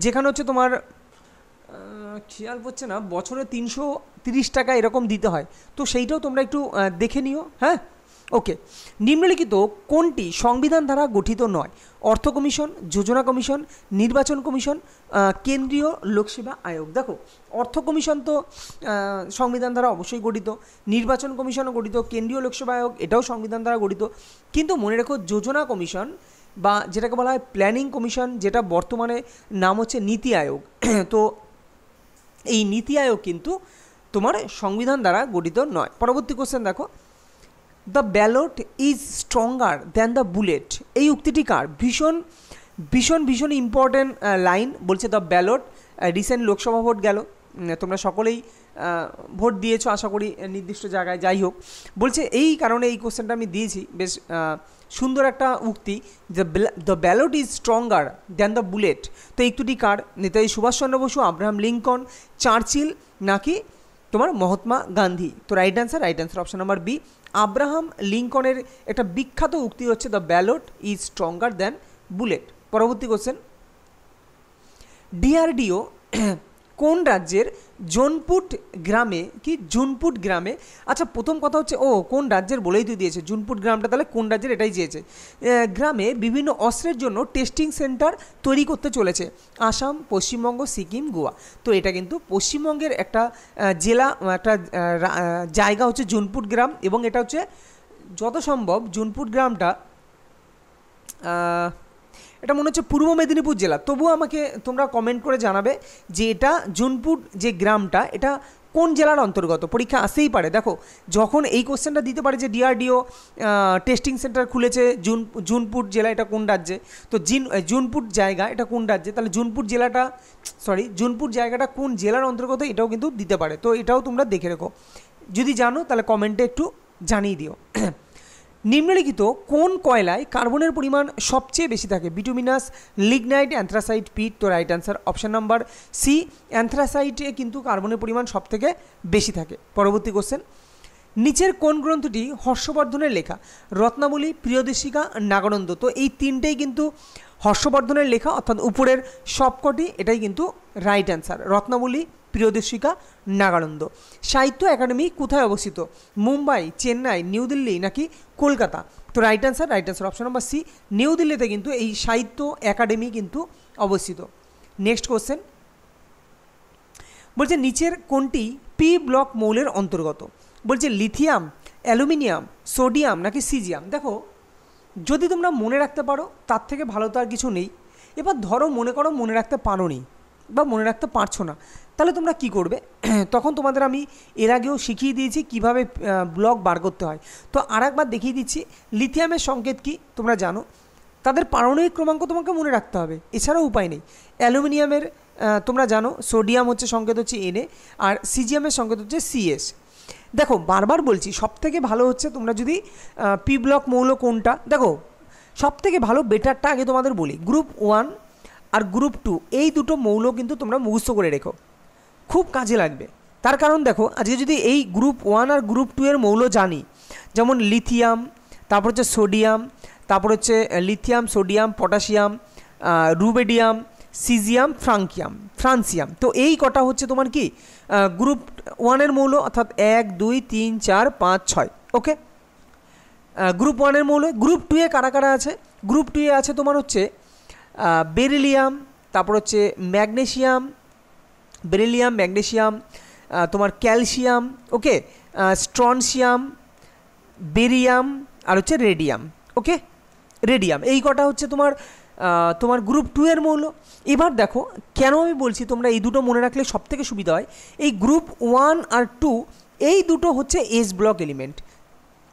Speaker 1: যেখানে হচ্ছে তোমার খেয়াল পড়ছে না, বছরে 330 টাকা এরকম দিতে হয়, তো সেইটাও তোমরা একটু দেখে নিও। হ্যাঁ, ওকে। নিম্নলিখিত কোনটি সংবিধান দ্বারা গঠিত নয়? অর্থ কমিশন, যোজনা কমিশন, নির্বাচন কমিশন, কেন্দ্রীয় লোকসেবা আয়োগ। দেখো অর্থ কমিশন তো সংবিধান দ্বারা অবশ্যই গঠিত, নির্বাচন কমিশনও গঠিত, কেন্দ্রীয় লোকসেবা আয়োগ এটাও সংবিধান দ্বারা গঠিত, কিন্তু মনে রেখো যোজনা কমিশন বা যেটাকে বলা হয় প্ল্যানিং কমিশন, যেটা বর্তমানে নাম হচ্ছে নীতি আয়োগ, তো এই নীতি আয়োগ কিন্তু তোমার সংবিধান দ্বারা গঠিত নয়। পরবর্তী কোশ্চেন দেখো, the ballot is stronger than the bullet, এই উক্তিটি কার? ভীষণ ভীষণ ভীষণ ইম্পর্ট্যান্ট লাইন। বলছে the ballot, recent Lok Sabha vote গেল, তোমরা সকলেই ভোট দিয়েছো আশা করি নির্দিষ্ট জায়গায়, যাই হোক বলছে এই কারণে এই কোশ্চেনটা আমি দিয়েছি, বেশ সুন্দর একটা উক্তি, the ballot is stronger than the bullet. তো এই উক্তিটি কার? Netaji Subhash Chandra Bose, Abraham Lincoln, Churchill নাকি তোমার মহাত্মা গান্ধী? তো right answer option number B, Abraham লিঙ্কনের একটা বিখ্যাত উক্তি হচ্ছে the ballot is stronger than bullet. পরবর্তী কোশ্চেন, ডিআরডিও কোন রাজ্যের জুনপুট গ্রামে, আচ্ছা প্রথম কথা হচ্ছে কোন রাজ্যের বলেই তো দিয়েছে, জুনপুট গ্রামটা তাহলে কোন রাজ্যের এটাই চেয়েছে। গ্রামে বিভিন্ন অস্ত্রের জন্য টেস্টিং সেন্টার তৈরি করতে চলেছে আসাম, পশ্চিমবঙ্গ, সিকিম, গোয়া। তো এটা কিন্তু পশ্চিমবঙ্গের একটা জেলা, একটা জায়গা হচ্ছে জুনপুট গ্রাম, এবং এটা হচ্ছে যত সম্ভব জুনপুট গ্রামটা এটা মনে হচ্ছে পূর্ব মেদিনীপুর জেলা। তবুও আমাকে তোমরা কমেন্ট করে জানাবে যে এটা জুনপুট যে গ্রামটা এটা কোন জেলার অন্তর্গত, পরীক্ষা আসতেই পারে। দেখো যখন এই কোশ্চেনটা দিতে পারে যে ডিআরডিও টেস্টিং সেন্টার খুলেছে জুনপুট জেলা, এটা কোন রাজ্যে, তো জুনপুট জায়গা এটা কোন রাজ্যে, তাহলে জুনপুট জায়গাটা কোন জেলার অন্তর্গত এটাও কিন্তু দিতে পারে। তো এটাও তোমরা দেখে রেখো, যদি জানো তাহলে কমেন্টে একটু জানিয়ে দিও। নিম্নলিখিত কোন কয়লায় কার্বনের পরিমাণ সবচেয়ে বেশি থাকে? Bituminous, lignite, anthracite, peat. তো right answer option number C, অ্যান্থ্রাসাইটে কিন্তু কার্বনের পরিমাণ সবথেকে বেশি থাকে। পরবর্তী কোশ্চেন, নিচের কোন গ্রন্থটি হর্ষবর্ধনের লেখা? রত্নাবলী, প্রিয়দর্শিকা, নাগানন্দ। তো এই তিনটেই কিন্তু হর্ষবর্ধনের লেখা, অর্থাৎ উপরের সবকটি এটাই কিন্তু রাইট অ্যান্সার, রত্নাবলী, প্রিয়দর্শিকা, নাগানন্দ। সাহিত্য একাডেমি কোথায় অবস্থিত? মুম্বাই, চেন্নাই, নিউ দিল্লি নাকি কলকাতা? তো right answer option number C, new দিল্লিতে কিন্তু এই সাহিত্য একাডেমি কিন্তু অবস্থিত। নেক্সট কোশ্চেন, বলছে নিচের কোনটি পি ব্লক মৌলের অন্তর্গত? বলছে লিথিয়াম, অ্যালুমিনিয়াম, সোডিয়াম নাকি সিজিয়াম। দেখো যদি তোমরা মনে রাখতে পারো তার থেকে ভালো তো আর কিছু নেই। এবার ধরো মনে করো মনে রাখতে পারো নি বা মনে রাখতে পারছো না, তাহলে তোমরা কি করবে? তখন তোমাদের আমি এর আগেও শিখিয়ে দিয়েছি কিভাবে ব্লক বার করতে হয়। তো আর একবার দেখিয়ে দিচ্ছি, লিথিয়ামের সংকেত কি তোমরা জানো, তাদের পারমাণবিক ক্রমাঙ্ক তোমাকে মনে রাখতে হবে, এছাড়াও উপায় নেই। অ্যালুমিনিয়ামের তোমরা জানো সোডিয়াম হচ্ছে সংকেত হচ্ছে এনএ, আর সিজিয়ামের সংকেত হচ্ছে সিএস। দেখো বারবার বলছি সবথেকে ভালো হচ্ছে তোমরা যদি পি ব্লক মৌল কোনটা, দেখো সবথেকে ভালো বেটারটা আগে তোমাদের বলি, গ্রুপ 1 আর গ্রুপ 2 এই দুটো মৌল কিন্তু তোমরা মুখস্থ করে রেখো, খুব কাজে লাগবে। তার কারণ দেখো আজকে যদি এই গ্রুপ 1 আর গ্রুপ 2 এর মৌল জানি, যেমন লিথিয়াম, তারপর হচ্ছে সোডিয়াম, তারপর হচ্ছে lithium, sodium, potassium, rubidium, caesium, francium. তো এই কটা হচ্ছে তোমার কি গ্রুপ 1 এর মৌল, অর্থাৎ 1 2 3 4 5 6। ওকে, গ্রুপ 1 এর মৌল। গ্রুপ 2 এ কারা কারা আছে? গ্রুপ 2 এ আছে তোমার হচ্ছে বেরিলিয়াম, তারপর হচ্ছে ম্যাগনেসিয়াম, তোমার ক্যালসিয়াম, ওকে, স্ট্রনসিয়াম, বেরিয়াম আর হচ্ছে রেডিয়াম। ওকে, রেডিয়াম, এই কটা হচ্ছে তোমার গ্রুপ 2 এর মৌল। এবার দেখো কেন আমি বলছি তোমরা এই দুটো মনে রাখলে সবথেকে সুবিধা হয়। এই গ্রুপ 1 আর 2 এই দুটো হচ্ছে S block element.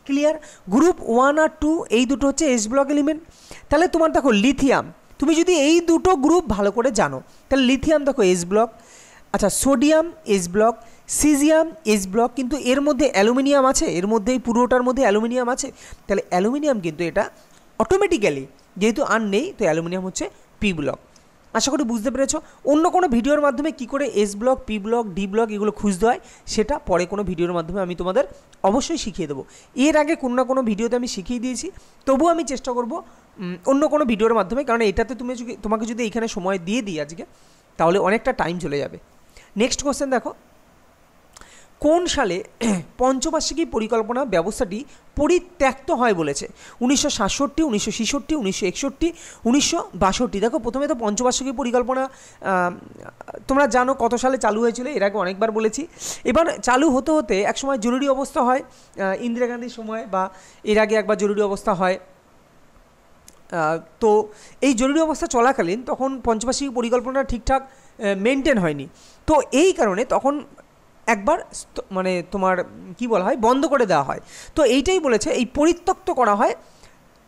Speaker 1: Clear? Group 1 আর 2 এই দুটো হচ্ছে এস ব্লক এলিমেন্ট। তাহলে তোমার দেখো লিথিয়াম, তুমি যদি এই দুটো গ্রুপ ভালো করে জানো তাহলে লিথিয়াম দেখো এস ব্লক, আচ্ছা sodium S block, caesium S block, কিন্তু এর মধ্যে অ্যালুমিনিয়াম আছে, এর মধ্যে এই পুরোটার মধ্যে অ্যালুমিনিয়াম আছে, তাহলে অ্যালুমিনিয়াম কিন্তু এটা অটোমেটিক্যালি যেহেতু আর নেই তো অ্যালুমিনিয়াম হচ্ছে পি ব্লক। আশা করি বুঝতে পেরেছো। অন্য কোনো ভিডিওর মাধ্যমে কি করে S block, P block, D block এগুলো খুঁজতে হয় সেটা পরে কোনো ভিডিওর মাধ্যমে আমি তোমাদের অবশ্যই শিখিয়ে দেবো। এর আগে কোনো না কোনো ভিডিওতে আমি শিখিয়ে দিয়েছি, তবুও আমি চেষ্টা করব অন্য কোনো ভিডিওর মাধ্যমে, কারণ এটাতে তোমাকে যদি এইখানে সময় দিয়ে দিই আজকে তাহলে অনেকটা টাইম চলে যাবে। নেক্সট কোশ্চেন দেখো, কোন সালে পঞ্চবার্ষিকী পরিকল্পনা ব্যবস্থাটি পরিত্যক্ত হয় বলেছে? 1967, 1966, 1961, 1962। দেখো প্রথমে তো পঞ্চবার্ষিকী পরিকল্পনা তোমরা জানো কত সালে চালু হয়েছিল, এর আগে অনেকবার বলেছি। এবার চালু হতে হতে একসময় জরুরি অবস্থা হয়, ইন্দিরা গান্ধীর সময় বা এর আগে একবার জরুরি অবস্থা হয়। তো এই জরুরি অবস্থা চলাকালীন তখন পঞ্চবার্ষিকী পরিকল্পনা ঠিকঠাক মেনটেন হয়নি, তো এই কারণে তখন একবার মানে তোমার কি বলা হয় বন্ধ করে দেওয়া হয়। তো এইটাই বলেছে এই পরিত্যক্ত করা হয়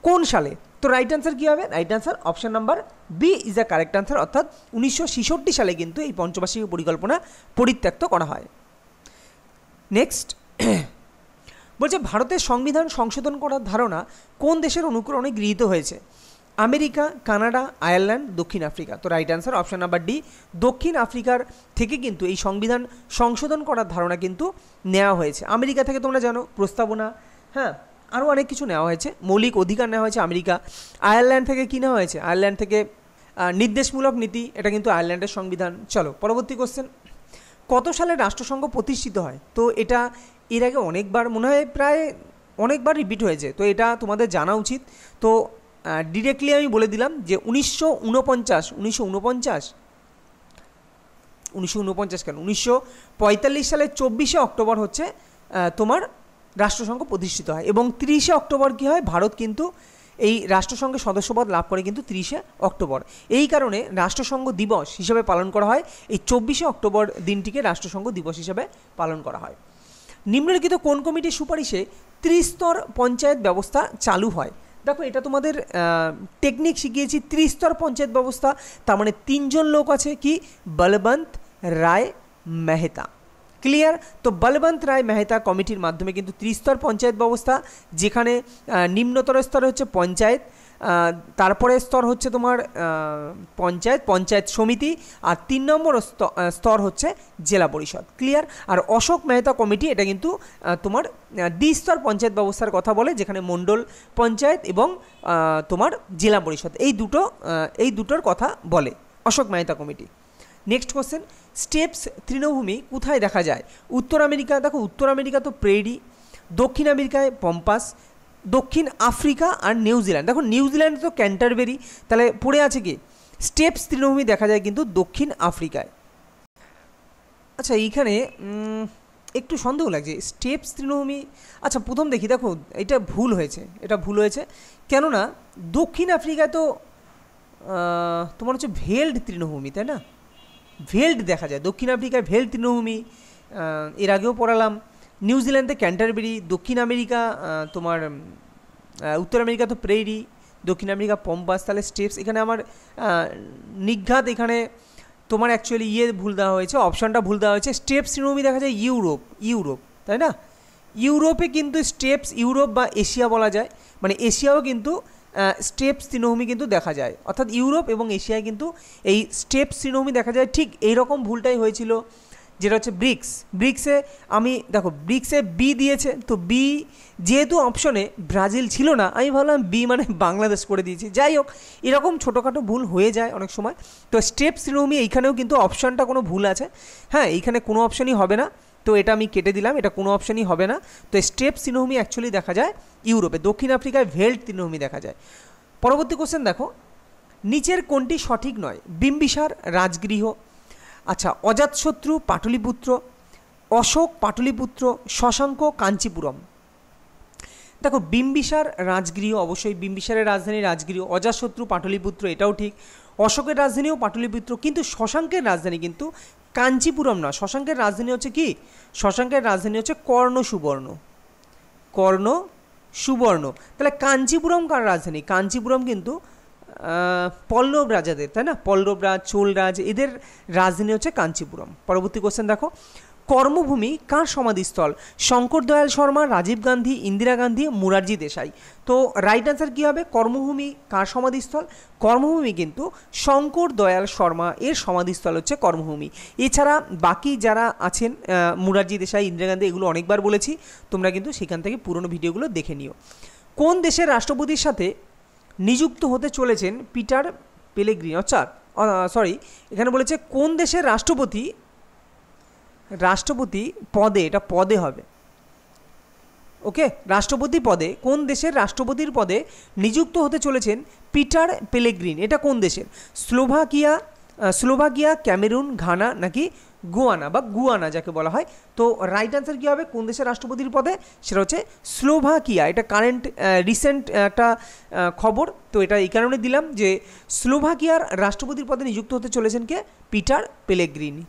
Speaker 1: কোন সালে? তো রাইট অ্যান্সার কী হবে? Right answer option number B is the correct answer, অর্থাৎ 1966 সালে কিন্তু এই পঞ্চবার্ষিকী পরিকল্পনা পরিত্যক্ত করা হয়। নেক্সট বলছে ভারতের সংবিধান সংশোধন করার ধারণা কোন দেশের অনুকরণে গৃহীত হয়েছে? আমেরিকা, কানাডা, আয়ারল্যান্ড, দক্ষিণ আফ্রিকা। তো right answer option number D, দক্ষিণ আফ্রিকার থেকে কিন্তু এই সংবিধান সংশোধন করার ধারণা কিন্তু নেওয়া হয়েছে। আমেরিকা থেকে তোমরা জানো প্রস্তাবনা, হ্যাঁ আরও অনেক কিছু নেওয়া হয়েছে, মৌলিক অধিকার নেওয়া হয়েছে আমেরিকা। আয়ারল্যান্ড থেকে কী নেওয়া হয়েছে? আয়ারল্যান্ড থেকে নির্দেশমূলক নীতি, এটা কিন্তু আয়ারল্যান্ডের সংবিধান। চলো পরবর্তী কোশ্চেন, কত সালে রাষ্ট্রসংঘ প্রতিষ্ঠিত হয়? তো এটা এর আগে অনেকবার মনে হয় প্রায় অনেকবার রিপিট হয়েছে, তো এটা তোমাদের জানা উচিত। তো ডিরেক্টলি আমি বলে দিলাম যে 1949 কেন 1945 সালের 24শে অক্টোবর হচ্ছে তোমার রাষ্ট্রসংঘ প্রতিষ্ঠিত হয়, এবং 30শে অক্টোবর কী হয়? ভারত কিন্তু এই রাষ্ট্রসংঘের সদস্যপদ লাভ করে কিন্তু 30শে অক্টোবর। এই কারণে রাষ্ট্রসংঘ দিবস হিসেবে পালন করা হয়, এই 24শে অক্টোবর দিনটিকে রাষ্ট্রসংঘ দিবস হিসেবে পালন করা হয়। নিম্নলিখিত কোন কমিটির সুপারিশে ত্রিস্তর পঞ্চায়েত ব্যবস্থা চালু হয়? দেখো এটা তোমাদের টেকনিক শিখিয়েছি, ত্রিস্তর পঞ্চায়েত ব্যবস্থা, তার মানে 3জন লোক আছে, কি? বলবন্ত রায় মেহতা। ক্লিয়ার? তো বলবন্ত রায় মেহতা কমিটির মাধ্যমে কিন্তু ত্রিস্তর পঞ্চায়েত ব্যবস্থা, যেখানে নিম্নতর স্তরে হচ্ছে পঞ্চায়েত, তারপরে স্তর হচ্ছে তোমার পঞ্চায়েত সমিতি, আর 3 নম্বর স্তর হচ্ছে জেলা পরিষদ। ক্লিয়ার? আর অশোক মেহতা কমিটি এটা কিন্তু তোমার দ্বিস্তর পঞ্চায়েত ব্যবস্থার কথা বলে, যেখানে মণ্ডল পঞ্চায়েত এবং তোমার জেলা পরিষদ এই দুটোর কথা বলে অশোক মেহতা কমিটি। নেক্সট কোশ্চেন, স্টেপস তৃণভূমি কোথায় দেখা যায়? উত্তর আমেরিকা, দেখো উত্তর আমেরিকা তো প্রেরি, দক্ষিণ আমেরিকায় পম্পাস, দক্ষিণ আফ্রিকা আর নিউজিল্যান্ড। দেখো নিউজিল্যান্ড তো ক্যান্টারবেরি, তাহলে পড়ে আছে কি? স্টেপস তৃণভূমি দেখা যায় কিন্তু দক্ষিণ আফ্রিকায়। আচ্ছা এইখানে একটু সন্দেহ লাগছে, স্টেপস তৃণভূমি, আচ্ছা প্রথম দেখি, দেখো এটা ভুল হয়েছে, কেননা দক্ষিণ আফ্রিকায় তো তোমার হচ্ছে ভেল্ড তৃণভূমি, তাই না? ভেল্ড দেখা যায় দক্ষিণ আফ্রিকায়, ভেল্ড তৃণভূমি এর আগেও পড়ালাম। নিউজিল্যান্ডে ক্যান্টারবেরি, দক্ষিণ আমেরিকা তোমার উত্তর আমেরিকা তো প্রেরি, দক্ষিণ আমেরিকা পম্পাস, তাহলে স্টেপস এখানে আমার নিঘাত এখানে তোমার অ্যাকচুয়ালি ভুল দেওয়া হয়েছে, অপশানটা ভুল দেওয়া হয়েছে। স্টেপস তৃণভূমি দেখা যায় ইউরোপ, তাই না? ইউরোপে কিন্তু স্টেপস, ইউরোপ বা এশিয়া বলা যায়, মানে এশিয়াও কিন্তু স্টেপস তৃণভূমি কিন্তু দেখা যায়, অর্থাৎ ইউরোপ এবং এশিয়ায় কিন্তু এই স্টেপস তৃণভূমি দেখা যায়। ঠিক এইরকম ভুলটাই হয়েছিল যেটা হচ্ছে ব্রিক্সে দেখো ব্রিক্সে বি দিয়েছে, তো বি যেহেতু অপশনে ব্রাজিল ছিল না, আমি ভাবলাম বি মানে বাংলাদেশ করে দিয়েছি। যাই হোক, এরকম ছোটোখাটো ভুল হয়ে যায় অনেক সময়। তো স্টেপস তৃণভূমি এইখানেও কিন্তু অপশানটা কোনো ভুল আছে, হ্যাঁ এইখানে কোনো অপশানই হবে না, তো এটা আমি কেটে দিলাম, এটা কোনো অপশানই হবে না। তো স্টেপস তৃণভূমি অ্যাকচুয়ালি দেখা যায় ইউরোপে, দক্ষিণ আফ্রিকায় ভেল্ড তৃণভূমি দেখা যায়। পরবর্তী কোশ্চেন দেখো, নিচের কোনটি সঠিক নয়? বিম্বিসার রাজগৃহ, আচ্ছা অজাতশত্রু পাটলিপুত্র, অশোক পাটলিপুত্র, শশাঙ্ক কাঞ্চিপুরম। দেখো বিম্বিসার রাজগৃহ, অবশ্যই বিম্বিসারের রাজধানী রাজগৃহ, অজাতশত্রু পাটলিপুত্র এটাও ঠিক, অশোকের রাজধানীও পাটলিপুত্র, কিন্তু শশাঙ্কের রাজধানী কিন্তু কাঞ্চিপুরম না, শশাঙ্কের রাজধানী হচ্ছে কি, শশাঙ্কের রাজধানী হচ্ছে কর্ণ সুবর্ণ, কর্ণ সুবর্ণ। তাহলে কাঞ্চিপুরম কার রাজধানী, কাঞ্চিপুরম কিন্তু পল্লব রাজাদের, তাই না, পল্লব রাজ, চোল রাজ, এদের রাজধানী হচ্ছে কাঞ্চিপুরম। পরবর্তী কোশ্চেন দেখো, কর্মভূমি কার সমাধিস্থল, শঙ্কর দয়াল শর্মা, রাজীব গান্ধী, ইন্দিরা গান্ধী, মুরারজি দেশাই। তো রাইট অ্যান্সার কী হবে, কর্মভূমি কার সমাধিস্থল, কর্মভূমি কিন্তু শঙ্কর দয়াল শর্মা এর সমাধিস্থল হচ্ছে কর্মভূমি। এছাড়া বাকি যারা আছেন মুরারজি দেশাই, ইন্দিরা গান্ধী, এগুলো অনেকবার বলেছি, তোমরা কিন্তু সেখান থেকে পুরনো ভিডিওগুলো দেখে নিও। কোন দেশের রাষ্ট্রপতির সাথে নিযুক্ত হতে চলেছেন পিটার পেলেগ্রিনি, সরি এখানে বলেছে কোন দেশের রাষ্ট্রপতি, রাষ্ট্রপতি পদে, এটা পদে হবে, ওকে, রাষ্ট্রপতি পদে, কোন দেশের রাষ্ট্রপতির পদে নিযুক্ত হতে চলেছেন পিটার পেলেগ্রিনি, এটা কোন দেশের, স্লোভাকিয়া, ক্যামেরুন, ঘানা নাকি গুয়ানা বা গুয়ানা যাকে বলা হয়। তো রাইট অ্যান্সার কী হবে, কোন দেশের রাষ্ট্রপতির পদে, সেটা হচ্ছে স্লোভাকিয়া। এটা কারেন্ট রিসেন্ট একটা খবর, তো এটা এই কারণে দিলাম যে স্লোভাকিয়ার রাষ্ট্রপতির পদে নিযুক্ত হতে চলেছেন কে, পিটার পেলেগ্রিনি।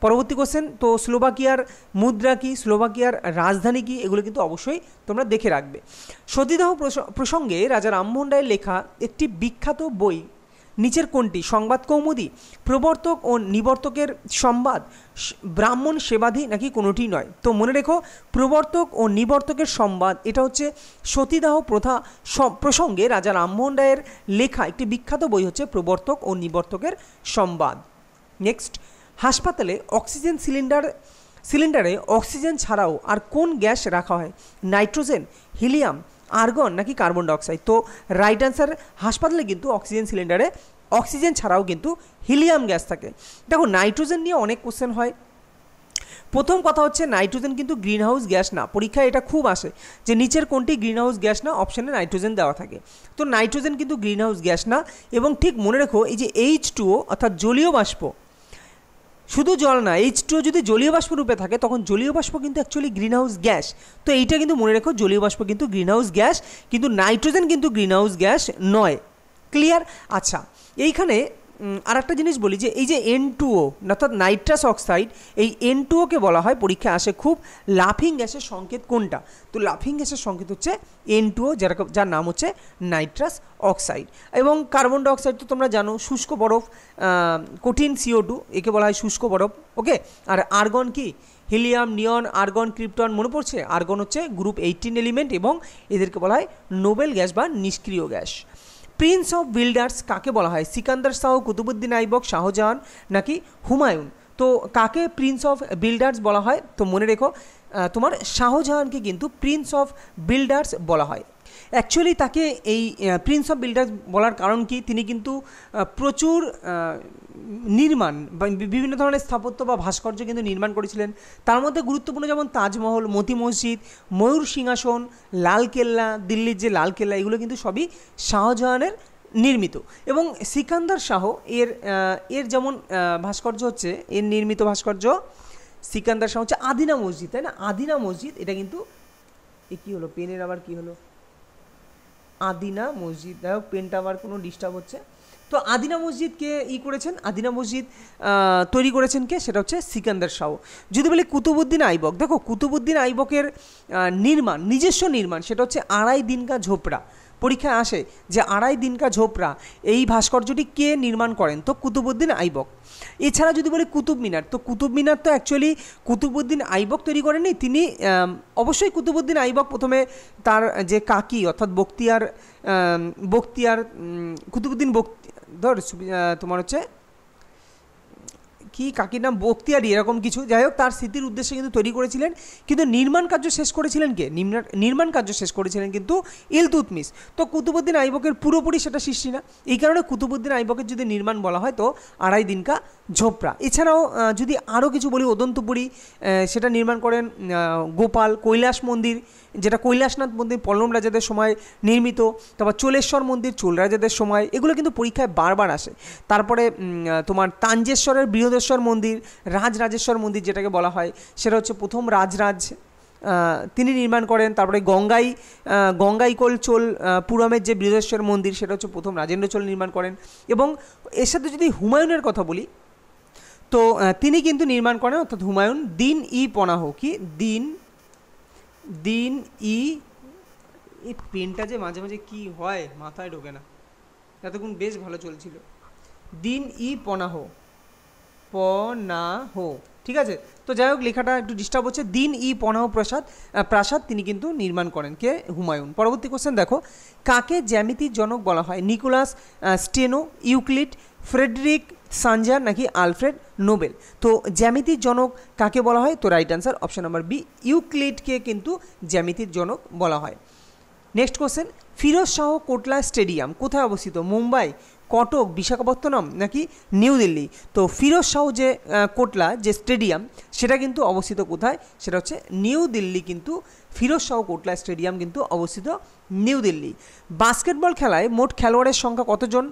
Speaker 1: পরবর্তী কোশ্চেন, তো স্লোভাকিয়ার মুদ্রা কি, স্লোভাকিয়ার রাজধানী কি, এগুলো কিন্তু অবশ্যই তোমরা দেখে রাখবে। সতীদাহ প্রসঙ্গে রাজা রামমোহন রায়ের লেখা একটি বিখ্যাত বই নিচের কোনটি, সংবাদ কৌমুদী, প্রবর্তক ও নিবর্তকের সংবাদ, ব্রাহ্মণ সেবাধি নাকি কোনোটি নয়। তো মনে রেখো, প্রবর্তক ও নিবর্তকের সংবাদ এটা হচ্ছে সতীদাহ প্রথা প্রসঙ্গে রাজা রামমোহন রায়ের লেখা একটি বিখ্যাত বই হচ্ছে প্রবর্তক ও নিবর্তকের সংবাদ। নেক্সট, হাসপাতালে অক্সিজেন সিলিন্ডারে অক্সিজেন ছাড়াও আর কোন গ্যাস রাখা হয়, নাইট্রোজেন, হিলিয়াম, আর্গন নাকি কার্বন ডাইঅক্সাইড। তো রাইট অ্যান্সার, হাসপাতালে কিন্তু অক্সিজেন সিলিন্ডারে অক্সিজেন ছাড়াও কিন্তু হিলিয়াম গ্যাস থাকে। দেখো নাইট্রোজেন নিয়ে অনেক কোশ্চেন হয়। প্রথম কথা হচ্ছে নাইট্রোজেন কিন্তু গ্রিন হাউস গ্যাস না, পরীক্ষায় এটা খুব আসে যে নিচের কোনটি গ্রিন হাউস গ্যাস না, অপশানে নাইট্রোজেন দেওয়া থাকে। তো নাইট্রোজেন কিন্তু গ্রিন হাউস গ্যাস না। এবং ঠিক মনে রেখো, এই যে H2O অর্থাৎ জলীয় বাষ্প, শুধু জল না, H2O যদি জলীয় বাষ্প রূপে থাকে তখন জলীয় বাষ্প কিন্তু অ্যাকচুয়ালি গ্রিন হাউস গ্যাস। তো এইটা কিন্তু মনে রেখো, জলীয় বাষ্প কিন্তু গ্রিন হাউস গ্যাস, কিন্তু নাইট্রোজেন কিন্তু গ্রিন হাউস গ্যাস নয়। ক্লিয়ার? আচ্ছা, এইখানে আর একটা জিনিস বলি যে এই যে N2O অর্থাৎ নাইট্রাস অক্সাইড, এই N2O-কে বলা হয়, পরীক্ষায় আসে খুব, লাফিং গ্যাসের সংকেত কোনটা। তো লাফিং গ্যাসের সংকেত হচ্ছে N2O, যার নাম হচ্ছে নাইট্রাস অক্সাইড। এবং কার্বন ডাইঅক্সাইড তো তোমরা জানো, শুষ্ক বরফ, কঠিন CO2, একে বলা হয় শুষ্ক বরফ, ওকে। আর আর্গন কি, হিলিয়াম, নিয়ন, আর্গন, ক্রিপ্টন, মনে পড়ছে, আর্গন হচ্ছে গ্রুপ 18 এলিমেন্ট এবং এদেরকে বলা হয় নোবেল গ্যাস বা নিষ্ক্রিয় গ্যাস। প্রিন্স অফ বিল্ডার্স কাকে বলা হয়, সিকান্দার শাহ, কুতুবুদ্দিন আইবক, শাহজাহান নাকি হুমায়ুন। তো কাকে প্রিন্স অফ বিল্ডার্স বলা হয়, তো মনে রেখো তোমার শাহজাহানকে কিন্তু প্রিন্স অফ বিল্ডার্স বলা হয়। অ্যাকচুয়ালি তাকে এই প্রিন্স অফ বিল্ডার্স বলার কারণ কি, তিনি কিন্তু প্রচুর নির্মাণ বা বিভিন্ন ধরনের স্থাপত্য বা ভাস্কর্য কিন্তু নির্মাণ করেছিলেন। তার মধ্যে গুরুত্বপূর্ণ যেমন তাজমহল, মতি মসজিদ, ময়ূর সিংহাসন, লালকেল্লা, দিল্লির যে লালকেল্লা, এগুলো কিন্তু সবই শাহজাহানের নির্মিত। এবং সিকান্দার শাহ এর যেমন ভাস্কর্য হচ্ছে, এর নির্মিত ভাস্কর্য সিকান্দার শাহ হচ্ছে আদিনা মসজিদ, তাই না, আদিনা মসজিদ, এটা কিন্তু কী হলো, পেনের আবার কী হলো, আদিনা মসজিদ, যাই হোক পেনটা আবার কোনো ডিস্টার্ব হচ্ছে। তো আদিনা মসজিদকে করেছেন, আদিনা মসজিদ তৈরি করেছেন কে, সেটা হচ্ছে সিকান্দার শাহ। যদি বলি কুতুবুদ্দিন আইবক, দেখো কুতুবুদ্দিন আইবকের নির্মাণ, নিজস্ব নির্মাণ, সেটা হচ্ছে আড়াই দিন কা ঝোপড়া। পরীক্ষায় আসে যে আড়াই দিন কা ঝোপড়া, এই ভাস্কর্যটি কে নির্মাণ করেন, তো কুতুবুদ্দিন আইবক। এছাড়া যদি বলি কুতুব মিনার, তো কুতুব মিনার তো অ্যাকচুয়ালি কুতুবুদ্দিন আইবক তৈরি করেননি, তিনি অবশ্যই কুতুবুদ্দিন আইবক প্রথমে তার যে কাকি অর্থাৎ বখতিয়ার কুতুবুদ্দিন তোমার হচ্ছে কি কাকির নাম, বখতিয়ারি, এরকম কিছু, যাই হোক তার স্মৃতির উদ্দেশ্যে কিন্তু তৈরি করেছিলেন। কিন্তু নির্মাণ কার্য শেষ করেছিলেন কে, নির্মাণ কার্য শেষ করেছিলেন কিন্তু ইলতুৎমিশ। তো কুতুবুদ্দিন আইবকের পুরোপুরি সেটা সৃষ্টি না, এই কারণে কুতুবুদ্দিন আইবকের যদি নির্মাণ বলা হয় তো আড়াই দিন কা ঝোপড়া। এছাড়াও যদি আরও কিছু বলি, অদন্তপুরী, সেটা নির্মাণ করেন গোপাল। কৈলাস মন্দির, যেটা কৈলাসনাথ মন্দির পল্লব রাজাদের সময় নির্মিত। তারপর চোলেশ্বর মন্দির চোল রাজাদের সময়, এগুলো কিন্তু পরীক্ষায় বারবার আসে। তারপরে তোমার তাঞ্জেশ্বরের বৃহদেশ্বর মন্দির, রাজরাজেশ্বর মন্দির যেটাকে বলা হয়, সেটা হচ্ছে প্রথম রাজরাজ তিনি নির্মাণ করেন। তারপরে গঙ্গাইকোল চোল পুরমের যে বৃহদেশ্বর মন্দির, সেটা হচ্ছে প্রথম রাজেন্দ্র চোল নির্মাণ করেন। এবং এর সাথে যদি হুমায়ুনের কথা বলি, তো তিনি কিন্তু নির্মাণ করেন, অর্থাৎ হুমায়ুন। দিন ই পনাহ কি দিন ই, এই পেনটা যে মাঝে মাঝে কি হয় মাথায় ঢোকে না, এতক্ষণ বেশ ভালো চলছিল। দিন ই পনাহ ঠিক আছে। তো যাই হোক লেখাটা একটু ডিস্টার্ব হচ্ছে। দিন ই পনাহ প্রাসাদ তিনি কিন্তু নির্মাণ করেন, কে? হুমায়ুন। পরবর্তী কোশ্চেন দেখো, কাকে জ্যামিতির জনক বলা হয়? Nicolas steno, Euclid, Friedrich Sanjar নাকি আলফ্রেড নোবেল? তো জ্যামিতির জনক কাকে বলা হয়? তো right answer option number B, ইউক্লিডকে কিন্তু জ্যামিতির জনক বলা হয়। Next question, Feroz Shah Kotla stadium কোথায় অবস্থিত? মুম্বাই, কটক, বিশাখাপত্তনম নাকি নিউ দিল্লি? তো ফিরোজ শাহ যে কোটলা যে স্টেডিয়াম সেটা কিন্তু অবস্থিত কোথায়? সেটা হচ্ছে নিউ দিল্লি। কিন্তু ফিরোজ শাহ কোটলা স্টেডিয়াম কিন্তু অবস্থিত নিউ দিল্লি। বাস্কেটবল খেলায় মোট খেলোয়াড়ের সংখ্যা কতজন?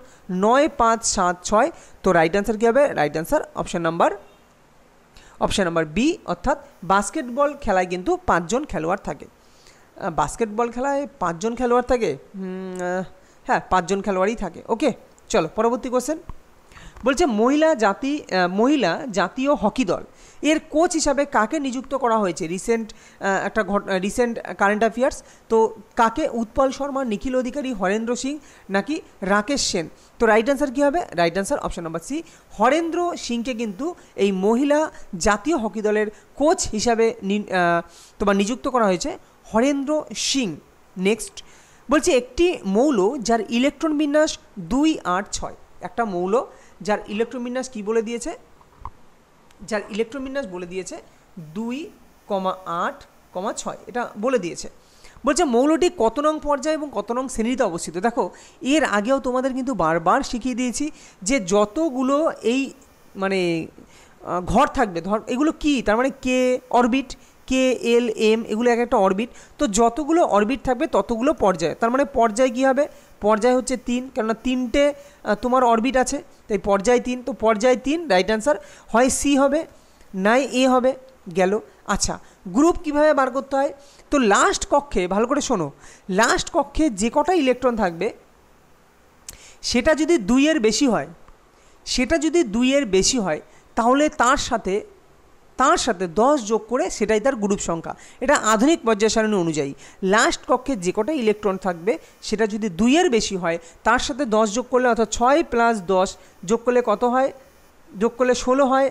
Speaker 1: 9, 5, 7, 6। তো রাইট অ্যান্সার কী হবে? Right answer option number B, অর্থাৎ বাস্কেটবল খেলায় কিন্তু 5 জন খেলোয়াড় থাকে। বাস্কেটবল খেলায় 5 জন খেলোয়াড় থাকে? হ্যাঁ, 5 জন খেলোয়াড়ই থাকে। ওকে, চলো পরবর্তী কোশ্চেন। বলছে মহিলা জাতীয় হকি দল এর কোচ হিসাবে কাকে নিযুক্ত করা হয়েছে? Recent current affairs. তো কাকে? উৎপল শর্মা, নিখিল অধিকারী, হরেন্দ্র সিং নাকি রাকেশ সেন? তো রাইট অ্যান্সার কী হবে? Right answer option number C, Harendra সিংকে কিন্তু এই মহিলা জাতীয় হকি দলের কোচ হিসাবে তোমার নিযুক্ত করা হয়েছে, হরেন্দ্র সিং। নেক্সট বলছে একটি মৌল যার ইলেকট্রন বিন্যাস 2, 8, 6। একটা মৌল যার ইলেকট্রন বিন্যাস কী বলে দিয়েছে? যার ইলেকট্রন বিন্যাস বলে দিয়েছে 2, 8, 6, এটা বলে দিয়েছে। বলছে মৌলটি কত নং পর্যায়ে এবং কত নং শ্রেণীতে অবস্থিত? দেখো এর আগেও তোমাদের কিন্তু বারবার শিখিয়ে দিয়েছি যে যতগুলো এই মানে ঘর থাকবে, ধর এগুলো কি, তার মানে কে অরবিট, কে এল এম, এগুলো এক একটা অরবিট। তো যতগুলো অরবিট থাকবে ততগুলো পর্যায়, তার মানে পর্যায় কী হবে? পর্যায় হচ্ছে 3, কেননা 3টে তোমার অরবিট আছে, তাই পর্যায় 3। তো পর্যায় 3 রাইট অ্যান্সার হয় সি হবে, নাই এ হবে, গেল। আচ্ছা, গ্রুপ কিভাবে বার করতে হয়? তো লাস্ট কক্ষে ভালো করে শোনো, লাস্ট কক্ষে যে কটা ইলেকট্রন থাকবে সেটা যদি 2 এর বেশি হয় তাহলে তার সাথে 10 যোগ করে সেটাই তার গ্রুপ সংখ্যা। এটা আধুনিক পর্যায় সারণী অনুযায়ী লাস্ট কক্ষে যে কটা ইলেকট্রন থাকবে সেটা যদি 2 এর বেশি হয় তার সাথে 10 যোগ করলে, অর্থাৎ 6 + 10 যোগ করলে কত হয়? যোগ করলে 16 হয়,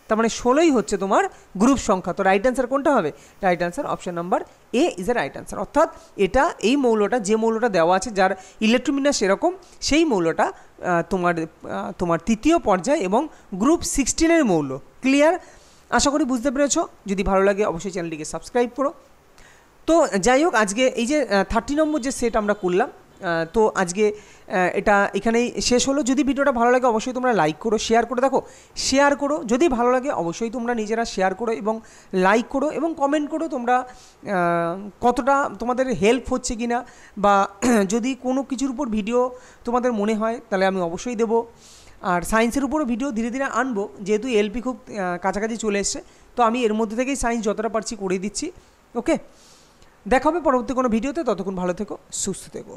Speaker 1: তার মানে 16ই হচ্ছে তোমার গ্রুপ সংখ্যা। তো রাইট অ্যান্সার কোনটা হবে? Right answer option number A is a right answer. অর্থাৎ এটা এই মৌলটা, যে মৌলটা দেওয়া আছে যার ইলেকট্রন বিন্যাস সেরকম, সেই মৌলটা তোমার তৃতীয় পর্যায় এবং গ্রুপ 16 মৌল। ক্লিয়ার? আশা করি বুঝতে পেরেছো। যদি ভালো লাগে অবশ্যই চ্যানেলটিকে সাবস্ক্রাইব করো। তো যাই হোক, আজকে এই যে 30 নম্বর যে সেট আমরা করলাম, তো আজকে এটা এখানেই শেষ হলো। যদি ভিডিওটা ভালো লাগে অবশ্যই তোমরা লাইক করো, শেয়ার করো। দেখো শেয়ার করো, যদি ভালো লাগে অবশ্যই তোমরা নিজেরা শেয়ার করো এবং লাইক করো এবং কমেন্ট করো তোমরা কতটা তোমাদের হেল্প হচ্ছে কি না, বা যদি কোনো কিছুর উপর ভিডিও তোমাদের মনে হয় তাহলে আমি অবশ্যই দেবো। আর সায়েন্সের উপরও ভিডিও ধীরে ধীরে আনবো, যেহেতু এলপি খুব কাছাকাছি চলে এসছে, তো আমি এর মধ্যে থেকেই সায়েন্স যতটা পারছি করে দিচ্ছি। ওকে, দেখা হবে পরবর্তী কোনো ভিডিওতে। ততক্ষণ ভালো থেকো, সুস্থ থেকো।